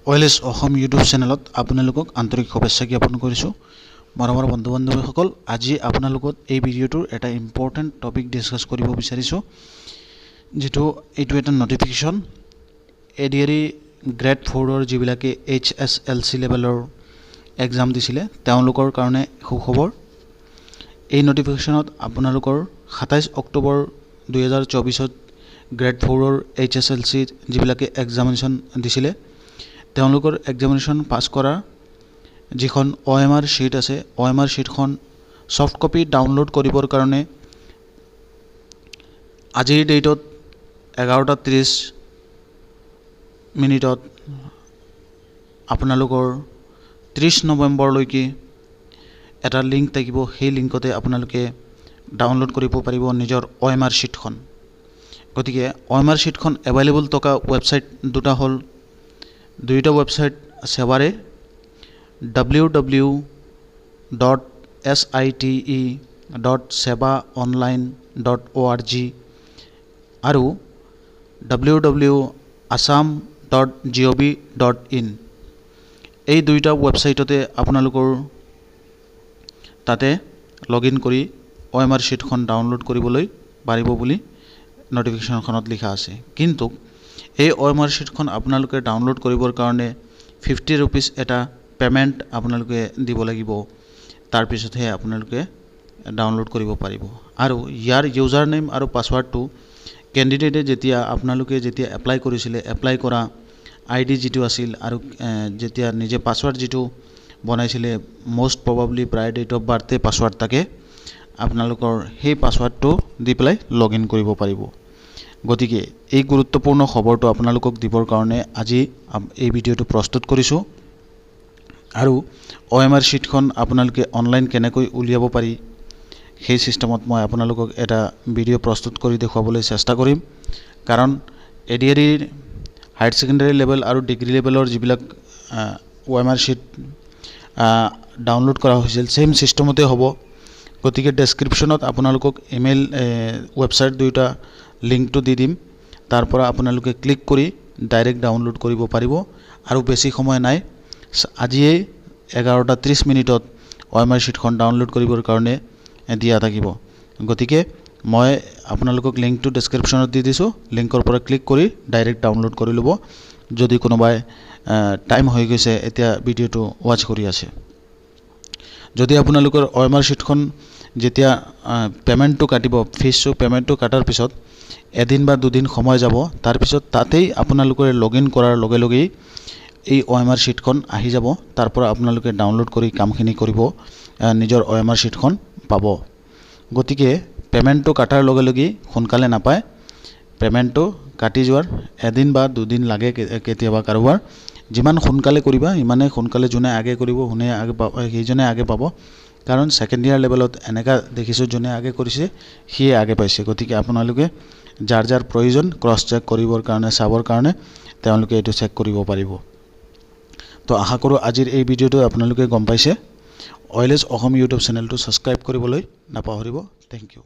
ওয়েলেছ Assam YouTube চেনেলত আপোনালোকক আন্তৰিক শুভেচ্ছা জ্ঞাপন কৰিছোঁ। মৰমৰ বন্ধু বান্ধৱীসকল, আজি আপোনালোকক এই ভিডিঅ'টোৰ এটা ইম্পৰ্টেণ্ট টপিক ডিছকাছ কৰিব বিচাৰিছোঁ, যিটো এইটো এটা নটিফিকেশ্যন ADRE গ্ৰেড 4ৰ যিবিলাকে HSLC লেভেলৰ এক্সাম দিছিলে তেওঁলোকৰ কাৰণে সুখবৰ। এই নটিফিকেশ্যনত আপোনালোকৰ 27 অক্টোবৰ 2024 গ্ৰেড 4ৰ HSLC যিবিলাকে এক্সামিনেশ্যন দিছিলে তেওঁলোকৰ এক্সামিনেশ্যন পাছ কৰা যিখন OMR शीट আছে, OMR शीटখন সফট কপি ডাউনলোড কৰিবৰ কাৰণে আজিৰ ডেটত 11:30 মিনিটত আপোনালোকৰ 30 নৱেম্বৰলৈকে এটা লিংক থাকিব। সেই লিংকতে আপোনালোকে ডাউনলোড কৰিব পাৰিব নিজৰ OMR शीटখন। গতিকে OMR शीटখন এভেইলেবল থকা ৱেবছাইট দুটা হ'ল, দুইটা ৱেবছাইট সেৱাৰে www.site.sebaonline.org আৰু www.assam.gov.in। এই দুইটা ৱেবছাইটতে আপোনালোকৰ তাতে লগইন কৰি OMR शीटখন ডাউনলোড কৰিবলৈ পাৰিব বুলি নটিফিকেশ্যনখনত লিখা আছে। কিন্তু এই OMR शीटখন আপোনালোকে ডাউনলোড কৰিবৰ কাৰণে 50 rupees এটা পেমেণ্ট আপোনালোকে দিব লাগিব, তাৰপিছতহে আপোনালোকে ডাউনলোড কৰিব পাৰিব। আৰু ইয়াৰ ইউজাৰ নেম আৰু পাছৱাৰ্ডটো কেণ্ডিডেটে যেতিয়া এপ্লাই কৰিছিলে, এপ্লাই কৰা ID যিটো আছিল আৰু যেতিয়া নিজে পাছৱাৰ্ড যিটো বনাইছিলে, most probably প্ৰায় ডেট অফ বাৰ্থে পাছৱাৰ্ড থাকে, আপোনালোকৰ সেই পাছৱাৰ্ডটো দি পেলাই লগইন কৰিব পাৰিব। গতিকে এই গুৰুত্বপূৰ্ণ খবৰটো আপোনালোকক দিবৰ কাৰণে আজি এই ভিডিঅ'টো প্ৰস্তুত কৰিছোঁ। আৰু OMR शीटখন আপোনালোকে অনলাইন কেনেকৈ উলিয়াব পাৰি সেই সিস্টেমত মই আপোনালোকক এটা ভিডিঅ' প্ৰস্তুত কৰি দেখুৱাবলৈ চেষ্টা কৰিম। কাৰণ ADRE হায়াৰ ছেকেণ্ডাৰী লেভেল আৰু ডিগ্ৰী লেভেলৰ যিবিলাক OMR शीट ডাউনলোড কৰা হৈছিল সেম সিস্টেমতে হ'ব। গতিকে ডেছক্ৰিপশ্যনত আপোনালোকক ইমেইল ৱেবছাইট দুইটা লিংকটো দি দিম, তাৰ পৰা আপোনালোকে ক্লিক কৰি ডাইৰেক্ট ডাউনলোড কৰিব পাৰিব। আৰু বেছি সময় নাই, আজিয়েই 11:30 মিনিটত OMR शीटখন ডাউনলোড কৰিবৰ কাৰণে দিয়া থাকিব। গতিকে মই আপোনালোকক লিংকটো ডেছক্ৰিপশ্যনত দি দিছোঁ, লিংকৰ পৰা ক্লিক কৰি ডাইৰেক্ট ডাউনলোড কৰি ল'ব। যদি কোনোবাই টাইম হৈ গৈছে এতিয়া ভিডিঅ'টো ৱাচ কৰি আছে, যদি আপোনালোকৰ OMR शीटখন যেতিয়া পেমেণ্টটো কাটিব, ফিজটো পেমেণ্টটো কাটাৰ পিছত এদিন বা দুদিন সময় যাব, তাৰপিছত তাতেই আপোনালোকে লগইন কৰাৰ লগে লগেই এই OMR शीटখন আহি যাব। তাৰ পৰা আপোনালোকে ডাউনলোড কৰি কামখিনি কৰিব, নিজৰ OMR शीटখন পাব। গতিকে পেমেণ্টটো কাটাৰ লগে লগেই সোনকালে নাপায়, পেমেণ্টটো কাটি যোৱাৰ এদিন বা দুদিন লাগে কেতিয়াবা কাৰোবাৰ। যিমান সোনকালে কৰিবা ইমানে সোনকালে যোনে আগে কৰিব সেইজনে আগে পাব। কাৰণ ছেকেণ্ড ইয়াৰ লেভেলত এনেকা দেখিছোঁ যোনে আগে কৰিছে সিয়ে আগে পাইছে। গতিকে আপোনালোকে যাৰ যাৰ প্ৰয়োজন ক্ৰছ চেক কৰিবৰ কাৰণে, চাবৰ কাৰণে তেওঁলোকে এইটো চেক কৰিব পাৰিব। তো আশা কৰোঁ আজিৰ এই ভিডিঅ'টো আপোনালোকে গম পাইছে। ওয়েলেছ অসম ইউটিউব চেনেলটো ছাবস্ক্ৰাইব কৰিবলৈ নাপাহৰিব। Thank U.